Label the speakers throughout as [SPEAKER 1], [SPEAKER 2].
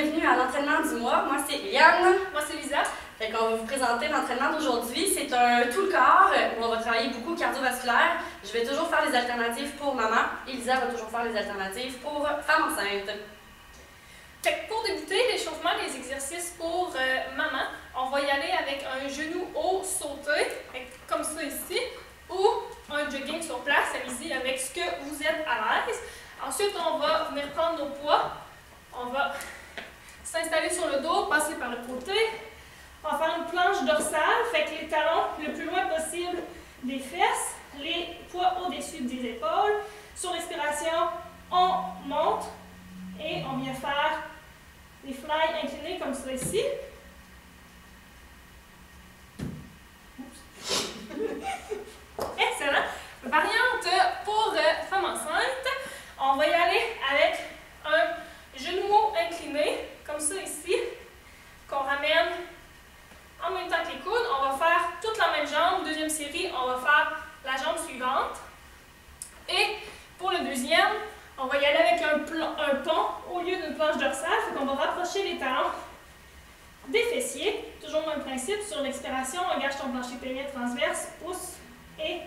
[SPEAKER 1] bienvenue à l'entraînement du mois. Moi, c'est Eliane.
[SPEAKER 2] Moi, c'est Lisa.
[SPEAKER 1] Fait qu'on va vous présenter l'entraînement d'aujourd'hui. C'est un tout le corps où on va travailler beaucoup cardiovasculaire. Je vais toujours faire les alternatives pour maman. Et Lisa va toujours faire les alternatives pour femme enceinte.
[SPEAKER 2] Fait que pour débuter l'échauffement, les exercices pour maman, on va y aller avec un genou haut sauté, comme ça ici, ou un jogging sur place, allez-y avec ce que vous êtes à l'aise. Ensuite, on va venir prendre nos poids. On va s'installer sur le dos, passer par le côté. On va faire une planche dorsale, fait que les talons le plus loin possible des fesses, les poids au-dessus des épaules. Sur l'expiration, on monte et on vient faire des fly inclinés comme ça ici. Excellent. Variante pour femme enceinte, on va y aller avec un genou incliné, comme ça ici, qu'on ramène en même temps que les coudes. On va faire toute la même jambe. Deuxième série, on va faire la jambe suivante. Et pour le deuxième, on va y aller avec un pont au lieu d'une planche dorsale. Fait qu'on va rapprocher les talons des fessiers. Toujours le même principe. Sur l'expiration, engage ton plancher pelvien transverse, pousse et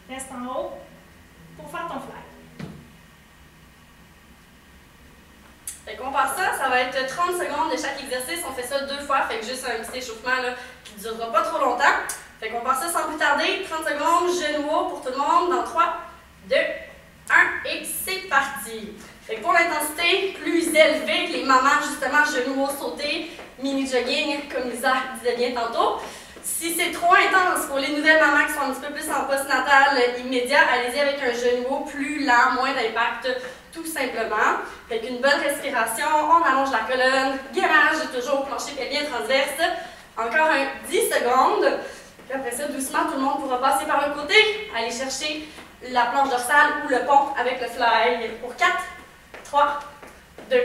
[SPEAKER 2] reste en haut pour faire ton fly.
[SPEAKER 1] Fait qu'on passe ça va être 30 secondes de chaque exercice. On fait ça 2 fois, fait que juste un petit échauffement là, qui ne durera pas trop longtemps. Fait qu'on passe ça sans plus tarder. 30 secondes, genou haut pour tout le monde. Dans 3, 2, 1 et c'est parti. Fait que pour l'intensité plus élevée que les mamans, justement, genoux haut sauté, mini jogging, comme Lisa disait bien tantôt. Si c'est trop intense pour les nouvelles mamans qui sont un petit peu plus en postnatal immédiat, allez-y avec un genou haut plus lent, moins d'impact, tout simplement. Fait qu'une bonne respiration, on allonge la colonne, gainage toujours, plancher pelvien transverse. Encore un 10 secondes. Puis après ça, doucement, tout le monde pourra passer par le côté, aller chercher la planche dorsale ou le pont avec le fly. Pour 4, 3, 2,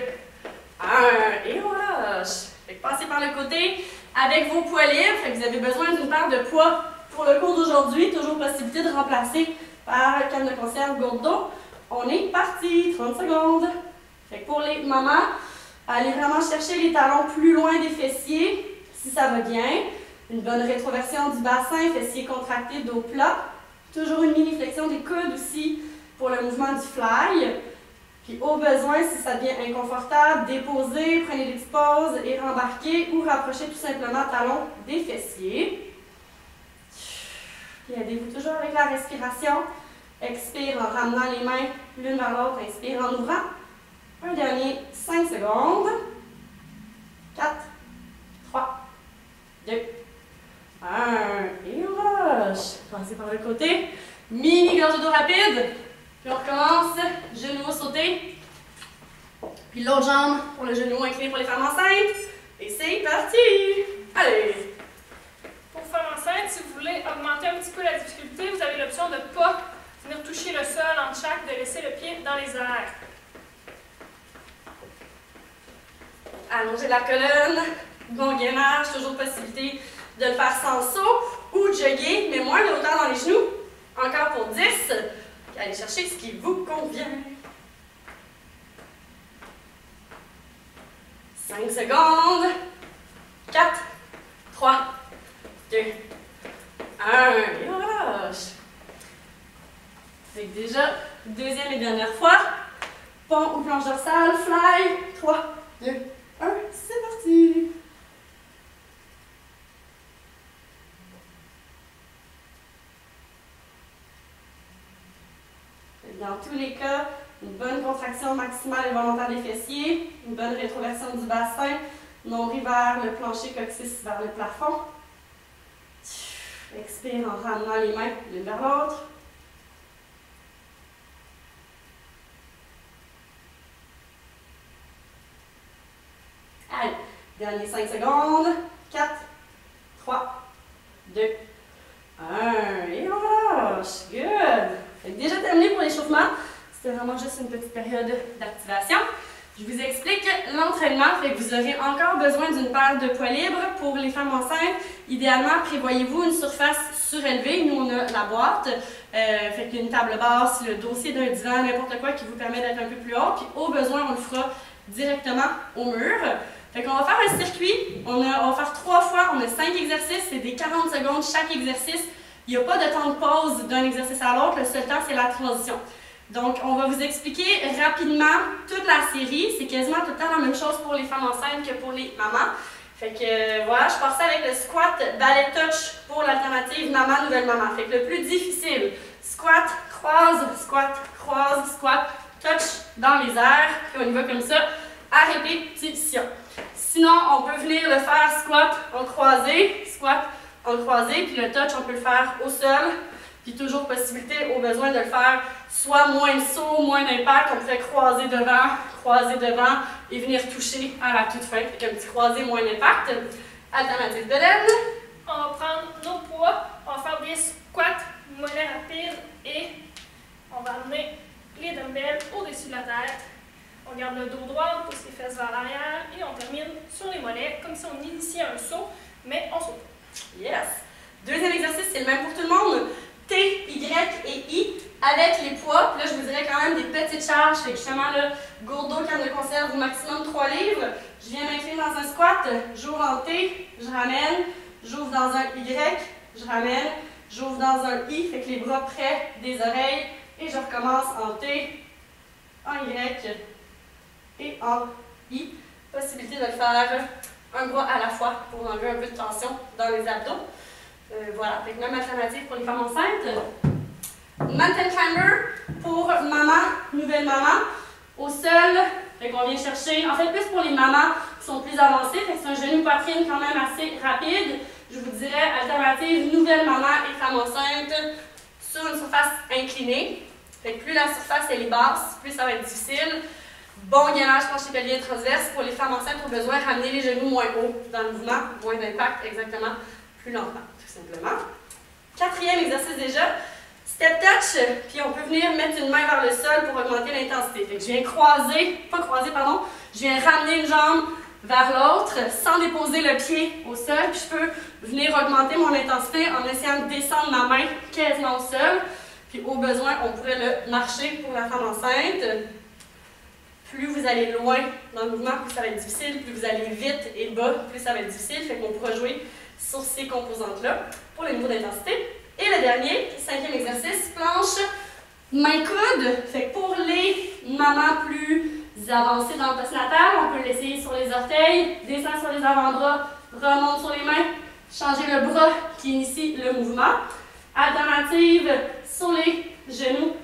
[SPEAKER 1] 1. Et on relâche. Fait que passez par le côté avec vos poids libres. Fait que vous avez besoin d'une paire de poids pour le cours d'aujourd'hui. Toujours possibilité de remplacer par canne de conserve, gourde d'eau. On est parti. 30 secondes. Fait que pour les mamans, allez vraiment chercher les talons plus loin des fessiers, si ça va bien. Une bonne rétroversion du bassin, fessiers contractés, dos plat. Toujours une mini flexion des coudes aussi pour le mouvement du fly. Puis au besoin, si ça devient inconfortable, déposez, prenez des petites pauses et rembarquez ou rapprochez tout simplement talons des fessiers. Puis aidez-vous toujours avec la respiration. Expire en ramenant les mains l'une vers l'autre, inspire en ouvrant. Un dernier, 5 secondes. 4, 3, 2, 1. Et on relâche. Passez par le côté. Mini gorge d'eau rapide. Puis on recommence. Genou sauté. Puis l'autre jambe pour le genou incliné pour les femmes enceintes. Et c'est parti. Allez.
[SPEAKER 2] Pour femme enceinte, si vous voulez augmenter un petit peu la difficulté, vous avez l'option de ne pas venir toucher le sol entre chaque, de laisser le pied dans les airs.
[SPEAKER 1] Allongez la colonne, bon gainage, toujours possibilité de le faire sans saut ou jogger, mais moins de hauteur dans les genoux. Encore pour 10. Puis allez chercher ce qui vous convient. 5 secondes. 4, 3, 2, 1. Et on relâche. Fait que déjà, deuxième et dernière fois. Pont ou planche dorsale, fly. 3, 2, 1, c'est parti! Dans tous les cas, une bonne contraction maximale et volontaire des fessiers, une bonne rétroversion du bassin, nombril vers le plancher, coccyx vers le plafond. Expire en ramenant les mains l'une vers l'autre. Allez, dernier 5 secondes. 4, 3, 2, 1. Et on relâche. Good. Fait que déjà terminé pour l'échauffement. C'était vraiment juste une petite période d'activation. Je vous explique l'entraînement. Fait que vous aurez encore besoin d'une paire de poids libres pour les femmes enceintes. Idéalement, prévoyez-vous une surface surélevée. Nous, on a la boîte. Fait qu'une table basse, le dossier d'un divan, n'importe quoi qui vous permet d'être un peu plus haut. Puis au besoin, on le fera directement au mur. Fait qu'on va faire un circuit, on va faire 3 fois, on a 5 exercices, c'est des 40 secondes chaque exercice. Il n'y a pas de temps de pause d'un exercice à l'autre, le seul temps c'est la transition. Donc on va vous expliquer rapidement toute la série, c'est quasiment tout le temps la même chose pour les femmes enceintes que pour les mamans. Fait que voilà, je pars ça avec le squat ballet touch pour l'alternative maman, nouvelle maman. Fait que le plus difficile, squat, croise, squat, touch dans les airs, puis on y va comme ça, à répétition. Sinon, on peut venir le faire squat en croisé, puis le touch, on peut le faire au sol, puis toujours possibilité au besoin de le faire soit moins de saut, moins d'impact, on pourrait croiser devant et venir toucher à la toute fin, fait qu'un petit croisé moins d'impact. Alternative de l'aile.
[SPEAKER 2] On va prendre nos poids, on va faire des squats, mollets rapides et on va amener les dumbbells au-dessus de la tête. On garde le dos droit, on pousse les fesses vers l'arrière et on termine sur les mollets comme si on initiait un saut, mais on saute.
[SPEAKER 1] Yes! Deuxième exercice, c'est le même pour tout le monde. T, Y et I avec les poids. Puis là, je vous dirais quand même des petites charges. Fait que justement, là, gourde d'eau, canne de conserve au maximum 3 livres. Je viens m'incliner dans un squat, j'ouvre en T, je ramène, j'ouvre dans un Y, je ramène, j'ouvre dans un I, fait que les bras près des oreilles. Et je recommence en T, en Y et en I. Possibilité de le faire un bras à la fois pour enlever un peu de tension dans les abdos. Voilà, avec même alternative pour les femmes enceintes. Mountain climber pour maman, nouvelle maman. Au sol, fait qu'on vient chercher, en fait plus pour les mamans qui sont plus avancées, fait que c'est un genou poitrine quand même assez rapide. Je vous dirais alternative nouvelle maman et femme enceinte sur une surface inclinée. Fait que plus la surface elle est basse, plus ça va être difficile. Bon gainage plancher pelvien transverse pour les femmes enceintes au besoin, ramener les genoux moins haut dans le mouvement, moins d'impact exactement, plus lentement, tout simplement. Quatrième exercice déjà, step touch, puis on peut venir mettre une main vers le sol pour augmenter l'intensité. Fait que je viens je viens ramener une jambe vers l'autre sans déposer le pied au sol, puis je peux venir augmenter mon intensité en essayant de descendre ma main quasiment au sol. Puis au besoin, on pourrait le marcher pour la femme enceinte. Plus vous allez loin dans le mouvement, plus ça va être difficile. Plus vous allez vite et bas, plus ça va être difficile. Fait qu'on pourra jouer sur ces composantes-là pour les niveaux d'intensité. Et le dernier, 5e exercice, planche, main-coude. Fait que pour les mamans plus avancées dans le postnatal, on peut l'essayer sur les orteils, descend sur les avant-bras, remonte sur les mains, changer le bras qui initie le mouvement. Alternative sur les genoux,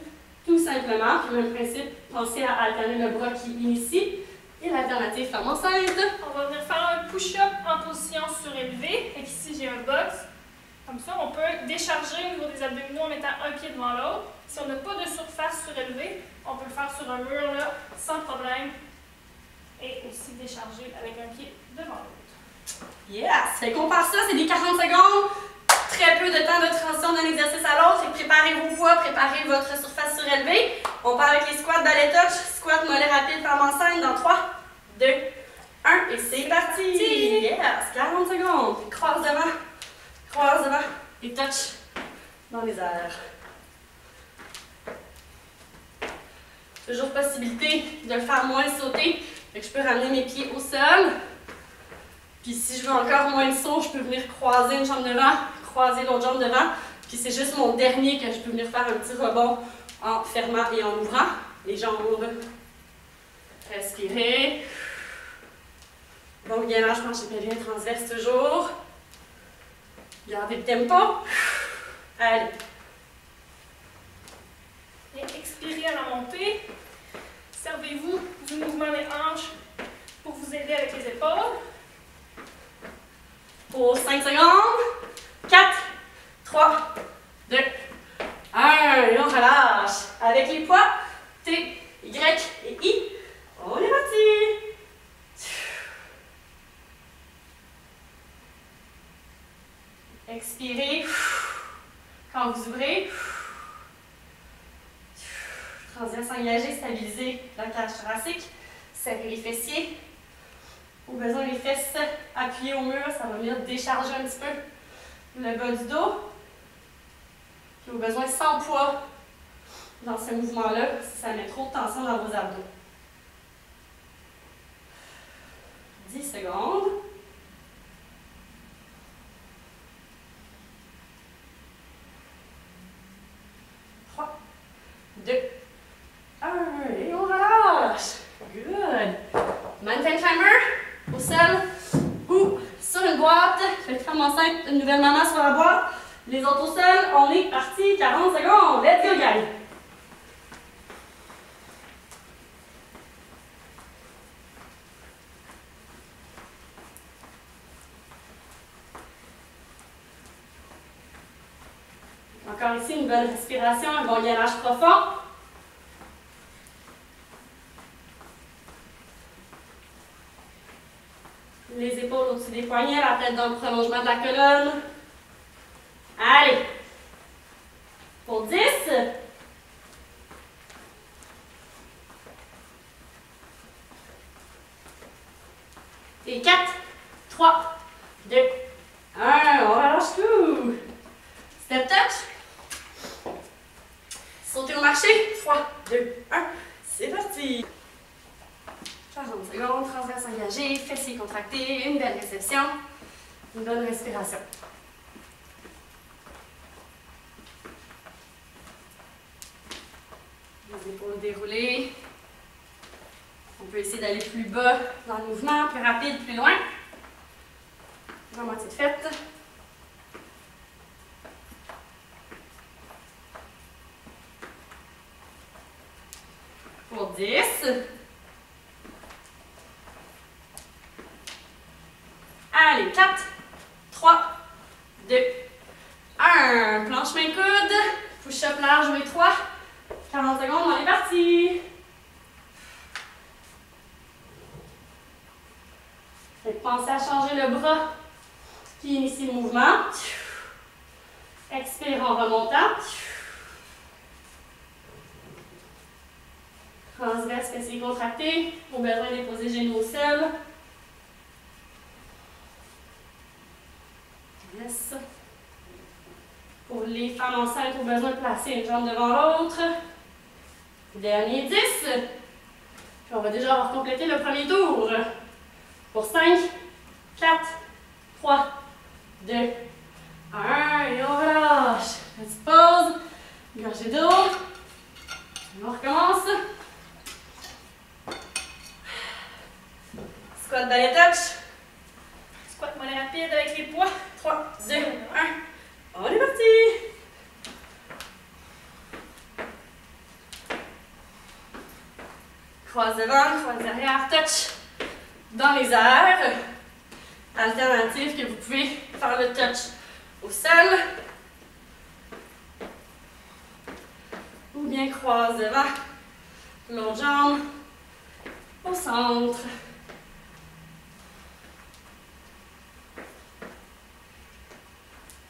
[SPEAKER 1] tout simplement. Puis même principe, pensez à alterner le bras qui initie. Et l'alternative femme enceinte.
[SPEAKER 2] On va venir faire un push-up en position surélevée. Fait qu'ici, j'ai un box. Comme ça, on peut décharger au niveau des abdominaux en mettant un pied devant l'autre. Si on n'a pas de surface surélevée, on peut le faire sur un mur là, sans problème. Et aussi décharger avec un pied devant l'autre.
[SPEAKER 1] Yes! Fait qu'on part ça, c'est des 40 secondes. Très peu de temps de transition d'un exercice à l'autre. Et préparez vos poids, préparez votre surface surélevée. On part avec les squats ballet touch, squat mollet rapide femme enceinte dans 3, 2, 1 et c'est parti! Yes! 40 secondes. Croise devant et touch dans les airs. Toujours possibilité de le faire moins sauter. Fait que je peux ramener mes pieds au sol. Puis si je veux encore moins de saut, je peux venir croiser une jambe devant, croiser l'autre jambe devant. Puis c'est juste mon dernier que je peux venir faire un petit rebond en fermant et en ouvrant les jambes. Respirez. Bon gainage plancher pelvien transverse toujours. Gardez le tempo. Allez.
[SPEAKER 2] Et expirez à la montée. Servez-vous du mouvement des hanches pour vous aider avec les épaules.
[SPEAKER 1] Pour 5 secondes. 4, 3, 2, 1. Et on relâche. Avec les poids, T, Y et I. On est parti. Expirez. Quand vous ouvrez, transverse engagé, stabilisez la cage thoracique, serrez les fessiers. Au besoin, les fesses appuyées au mur, ça va venir décharger un petit peu le bas du dos. Puis au besoin, sans poids dans ce mouvement-là, si ça met trop de tension dans vos abdos. 10 secondes. 3, 2, 1, et on relâche. Good. Mountain climber, au sol ou sur une boîte. Faites femme enceinte, une nouvelle maman sur la boîte. Les autres au sol, on est parti, 40 secondes. Let's go, guys. Encore ici, une bonne respiration, un bon gainage profond. Les épaules au-dessus des poignets, la tête dans le prolongement de la colonne. Allez. Pour 10. Et 4, 3, 2, 1. On relâche tout. Step touch. Sauter au marché. 3, 2, 1. C'est parti. 40 secondes, transverse engagé, fessiers contractés, une belle réception, une bonne respiration. Les épaules déroulées. On peut essayer d'aller plus bas dans le mouvement, plus rapide, plus loin. La moitié de faite. Pour 10. Allez, 4, 3, 2, 1. Planche main coude, push-up large ou étroit. 40 secondes, on est parti. Pensez à changer le bras qui initie le mouvement. Expire en remontant. Transverse, fessiers contractés. Au besoin, déposer genoux au sol. Yes. Pour les femmes enceintes, au besoin de placer une jambe devant l'autre. Dernier 10. Puis on va déjà avoir complété le premier tour. Pour 5, 4, 3, 2, 1. Et on relâche. Petite pause. Gorgée d'eau. On recommence. Squat ballet touch.
[SPEAKER 2] Squat mollet rapide avec les poids.
[SPEAKER 1] 3, 2, 1. On est parti. Croise devant, croise derrière, touch dans les airs. Alternative que vous pouvez faire le touch au sol. Ou bien croise devant, l'autre jambe au centre.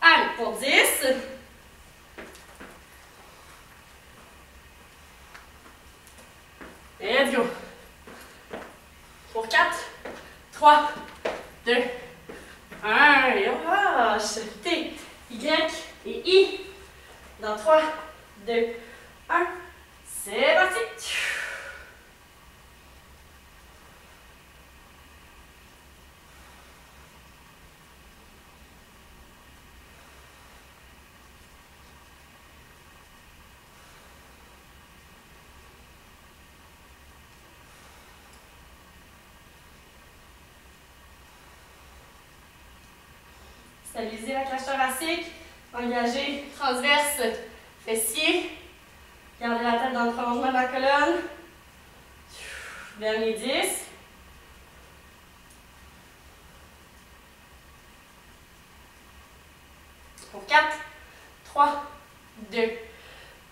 [SPEAKER 1] Allez, pour 10. Let's go. Pour 4, 3, 2, 1. Et on relâche. T, Y et I. Dans 3, 2, 1. C'est parti. Stabiliser la cage thoracique, engager transverse, fessier, gardez la tête dans le prolongement de la colonne. Dernier 10. Pour 4, 3, 2,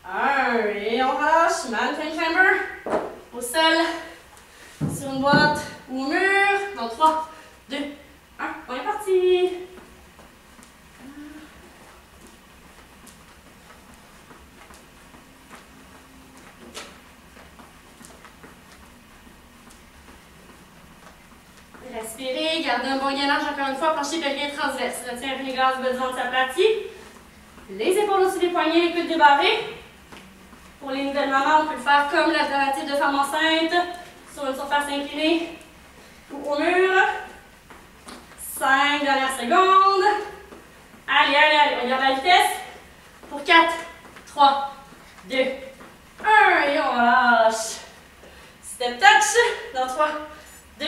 [SPEAKER 1] 1. Et on relâche. Mountain climber. Au sol, sur une boîte ou au mur. Dans 3, 2, 1. On est parti. Respirez, gardez un bon gainage encore une fois, plancher pelvien transverse. Retiens les gaz, le ventre s'aplatit. Les épaules au-dessus des poignets, les coudes débarrés. Pour les nouvelles mamans, on peut le faire comme l'alternative de femme enceinte, sur une surface inclinée. Ou au mur. 5 dernières secondes. Allez, allez, allez. On garde la vitesse. Pour 4, 3, 2, 1. Et on relâche. Step touch. Dans 3, 2,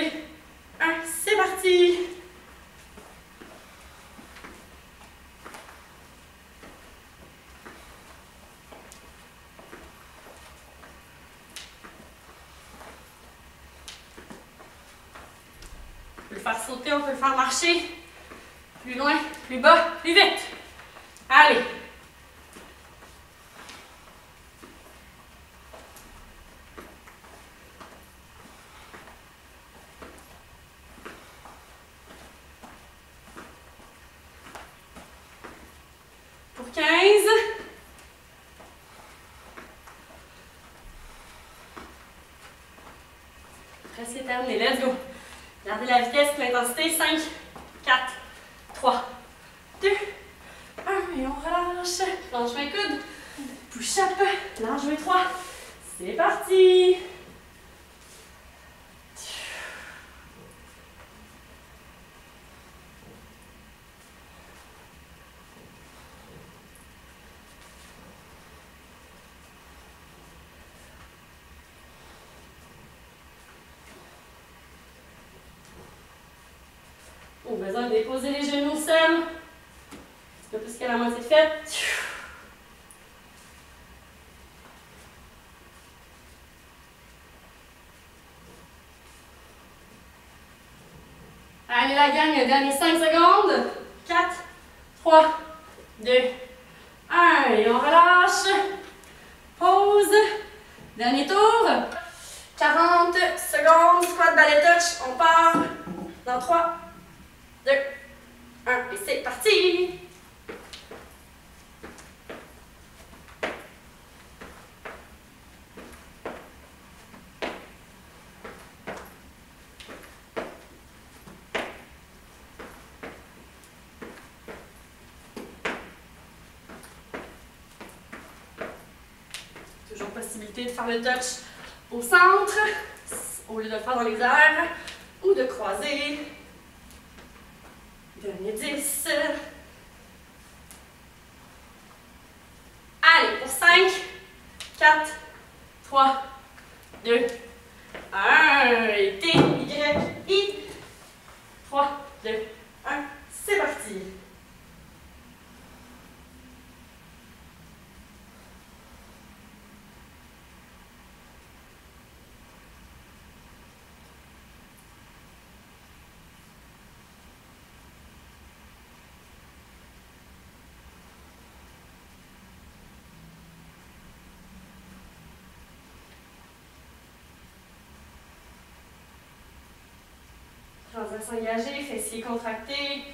[SPEAKER 1] 1. C'est parti. On peut le faire sauter, on peut le faire marcher. Plus loin, plus bas, plus vite. Allez. Pour 15. Presque terminé. Let's go. Gardez la vitesse, l'intensité. 5, 4, 3, 2, 1. Et on relâche. Planche main coude. Push-up. Large 3. C'est parti. On a besoin de déposer les genoux au sol. Un peu plus qu'à la moitié faite. Allez la gang, dernier 5 secondes. 4, 3, 2, 1. Et on relâche. Pause. Dernier tour. 40 secondes. Squat, ballet touch. On part dans 3, 2, 1. Et c'est parti. Toujours possibilité de faire le touch au centre, au lieu de le faire dans les airs, ou de croiser. Dernier 10. Allez, pour 5, 4, 3, 2, 1. Et T, Y, I. 3, 2, 1. C'est parti. Transverse engagé, fessiers contractés.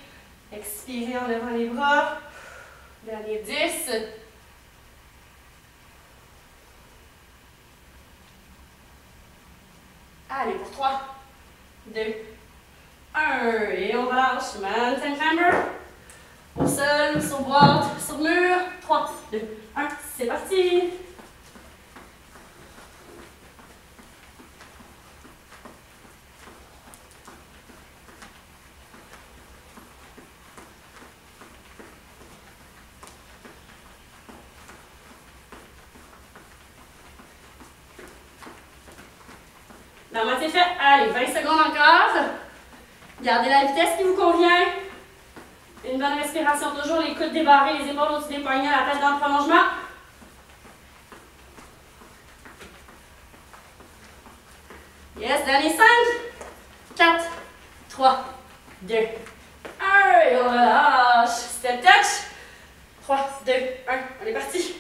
[SPEAKER 1] Expirez en levant les bras. Dernier 10. Allez, pour 3, 2, 1. Et on relâche. Mountain climber. Au sol, sur boîte, sur mur. 3, 2, 1. C'est parti. La moitié fait. Allez, 20 secondes encore. Gardez la vitesse qui vous convient. Une bonne respiration toujours. Les coudes débarrés, les épaules au-dessus des poignets, la tête dans le prolongement. Yes, dernier 5, 4, 3, 2, 1. Et on relâche. Step touch. 3, 2, 1. On est parti.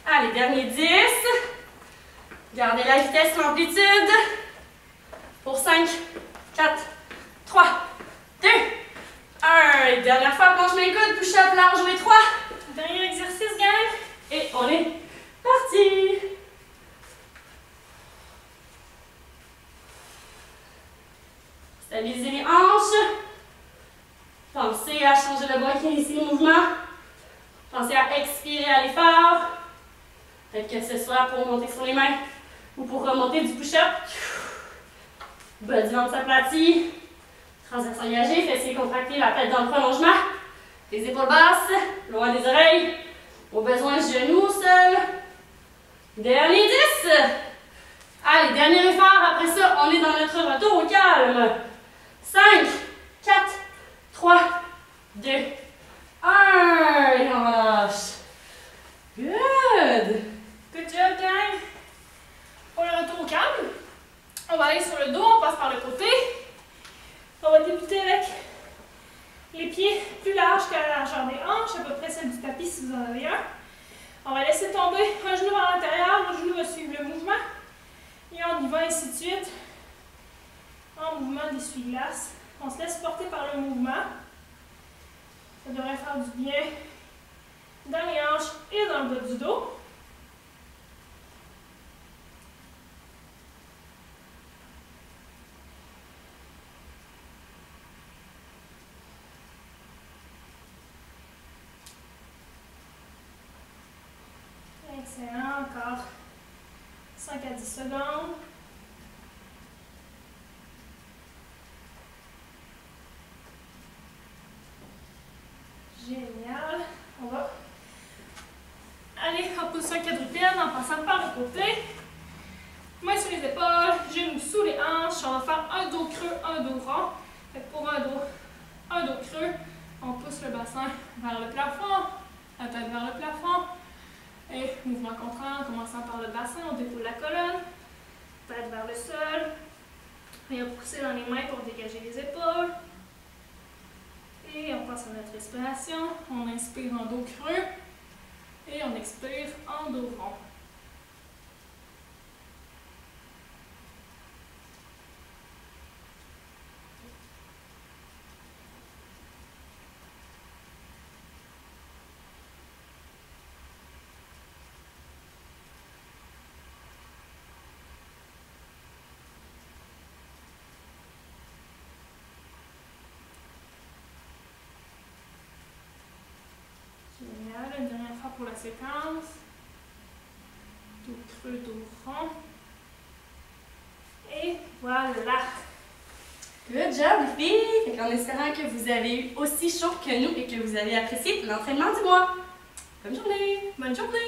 [SPEAKER 1] Allez, dernier 10. Gardez la vitesse, l'amplitude. Pour 5, 4, 3, 2, 1. Et dernière fois, planche mes coudes, push-up large V3.
[SPEAKER 2] Dernier exercice, gang.
[SPEAKER 1] Et on est parti. Stabilisez les hanches. Pensez à changer le bras qui initie le mouvement. Pensez à expirer à l'effort. Peut-être que ce soit pour monter sur les mains ou pour remonter du push-up. Bas du ventre s'aplatit. Transverse engagé, fessiers contractés, la tête dans le prolongement. Les épaules basses, loin des oreilles. Au besoin, genoux seuls. Dernier 10. Allez, dernier effort. Après ça, on est dans notre retour au calme. 5, 4, 3, 2, 1. Et on relâche. Good.
[SPEAKER 2] Good job, gang. Pour le retour au calme, on va aller sur le dos, on passe par le côté. On va débuter avec les pieds plus larges que la largeur des hanches, à peu près celle du tapis si vous en avez un. On va laisser tomber un genou vers l'intérieur, l'autre genou va suivre le mouvement. Et on y va ainsi de suite, en mouvement d'essuie-glace. On se laisse porter par le mouvement. Ça devrait faire du bien dans les hanches et dans le bas du dos. Excellent, encore 5 à 10 secondes. Génial. On va aller en position quadrupède en passant par le côté. Mains sur les épaules, genoux sous les hanches. On va faire un dos creux, un dos rond. Fait que pour un dos creux, on pousse le bassin vers le plafond, la tête vers le plafond. Et mouvement contraire, en commençant par le bassin, on déroule la colonne, tête vers le sol. Et on pousse dans les mains pour dégager les épaules. Et on passe à notre respiration. On inspire en dos creux. Et on expire en dos rond. Génial, une dernière fois pour la séquence. Dos creux, dos rond. Et voilà.
[SPEAKER 1] Good job, les filles! En espérant que vous avez eu aussi chaud que nous et que vous avez apprécié l'entraînement du mois. Bonne journée!
[SPEAKER 2] Bonne journée!